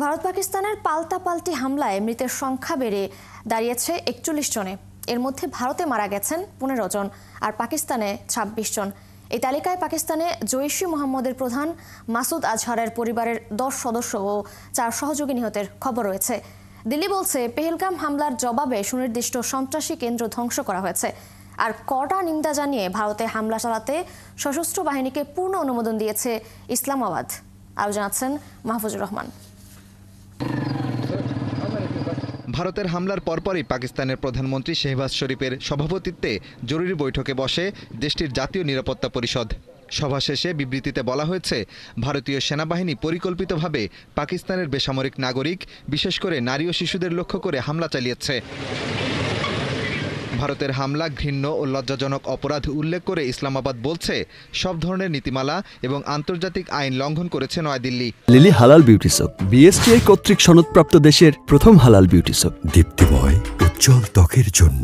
ভারত পাকিস্তানের পাল্টাপাল্টি হামলায় মৃতের সংখ্যা বেড়ে দাঁড়িয়েছে ৪১ জনে। এর মধ্যে ভারতে মারা গেছেন ১৫ জন আর পাকিস্তানে ২৬ জন। এই তালিকায় পাকিস্তানে জৈশ-ই মোহাম্মদের প্রধান মাসুদ আজহারের পরিবারের ১০ সদস্য ও ৪ সহযোগী নিহতের খবর রয়েছে। দিল্লি বলছে, পেহেলগাম হামলার জবাবে সুনির্দিষ্ট সন্ত্রাসী কেন্দ্র ধ্বংস করা হয়েছে। আর কড়া নিন্দা জানিয়ে ভারতে হামলা চালাতে সশস্ত্র বাহিনীকে পূর্ণ অনুমোদন দিয়েছে ইসলামাবাদ। আরও জানাচ্ছেন মাহফুজুর রহমান। ভারতের হামলার পরপরই পাকিস্তানের প্রধানমন্ত্রী শেহবাজ শরীফের সভাপতিত্বে জরুরি বৈঠকে বসে দেশটির জাতীয় নিরাপত্তা পরিষদ। সভা শেষে বিবৃতিতে বলা হয়েছে, ভারতীয় সেনাবাহিনী পরিকল্পিতভাবে পাকিস্তানের বেসামরিক নাগরিক, বিশেষ করে নারী ও শিশুদের লক্ষ্য করে হামলা চালিয়েছে। ভারতের হামলা ঘৃণ্য ও লজ্জাজনক অপরাধ উল্লেখ করে ইসলামাবাদ বলছে, সব ধরনের নীতিমালা এবং আন্তর্জাতিক আইন লঙ্ঘন করেছে নয়াদিল্লি। লিলি হালাল বিউটি সোপ, বিএসটিআই কর্তৃক সনদপ্রাপ্ত দেশের প্রথম হালাল বিউটি সোপ, দীপ্তিময় উজ্জ্বল ত্বকের জন্য।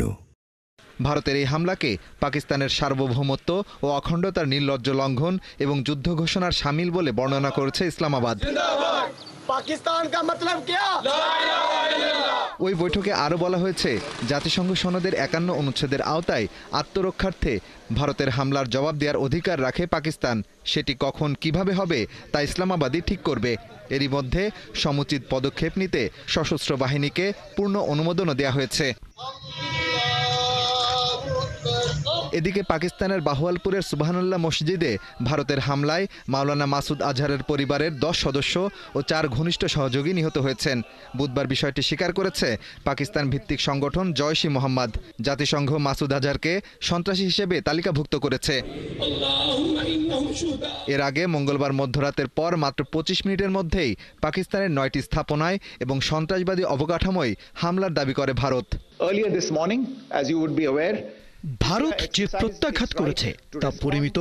ভারতের এই হামলাকে পাকিস্তানের সার্বভৌমত্ব ও অখণ্ডতার নির্লজ্জ লঙ্ঘন এবং যুদ্ধ ঘোষণার শামিল বলে বর্ণনা করেছে ইসলামাবাদ। ওই বৈঠকে আরও বলা হয়েছে, জাতিসংঘ সনদের ৫১ অনুচ্ছেদের আওতায় আত্মরক্ষার্থে ভারতের হামলার জবাব দেওয়ার অধিকার রাখে পাকিস্তান। সেটি কখন কিভাবে হবে তা ইসলামাবাদই ঠিক করবে। এরই মধ্যে সমুচিত পদক্ষেপ নিতে সশস্ত্র বাহিনীকে পূর্ণ অনুমোদনও দেওয়া হয়েছে। এদিকে পাকিস্তানের বাহওয়ালপুরের সুবহানাল্লাহ মসজিদে ভারতের হামলায় মাওলানা মাসুদ আজহারের পরিবারের ১০ সদস্য ও ৪ ঘনিষ্ঠ সহযোগী নিহত হয়েছেন। বুধবার বিষয়টি স্বীকার করেছে পাকিস্তান ভিত্তিক সংগঠন জৈশ-ই মোহাম্মদ। জাতিসংঘ মাসুদ আজহারকে সন্ত্রাসী হিসেবে তালিকাভুক্ত করেছে। এর আগে মঙ্গলবার মধ্যরাতের পর মাত্র ২৫ মিনিটের মধ্যেই পাকিস্তানের ৯টি স্থাপনায় এবং সন্ত্রাসবাদী অবকাঠামোয় হামলার দাবি করে ভারত। ভারত যে প্রত্যাঘাত করেছে তা পরিমিত,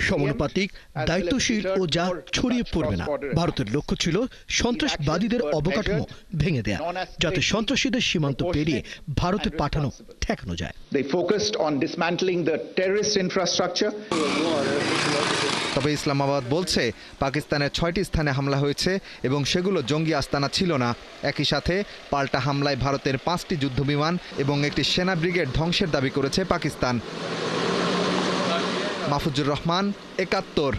সমানুপাতিক, দায়িত্বশীল ও যা ছড়িয়ে পড়বে না। ভারতের লক্ষ্য ছিল সন্ত্রাসবাদীদের অবকাঠামো ভেঙে দেয়া, যাতে সন্ত্রাসীদের সীমান্ত পেরিয়ে ভারতে পাঠানো ঠেকানো যায়। তবে ইসলামাবাদ বলছে, পাকিস্তানের ৬টি স্থানে হামলা হয়েছে এবং সেগুলো জঙ্গি আস্তানা ছিল না। একই সাথে পাল্টা হামলায় ভারতের ৫টি যুদ্ধবিমান এবং একটি সেনা ব্রিগেড ধ্বংসের দাবি করেছে পাকিস্তান। মাহফুজুর রহমান, ৭১।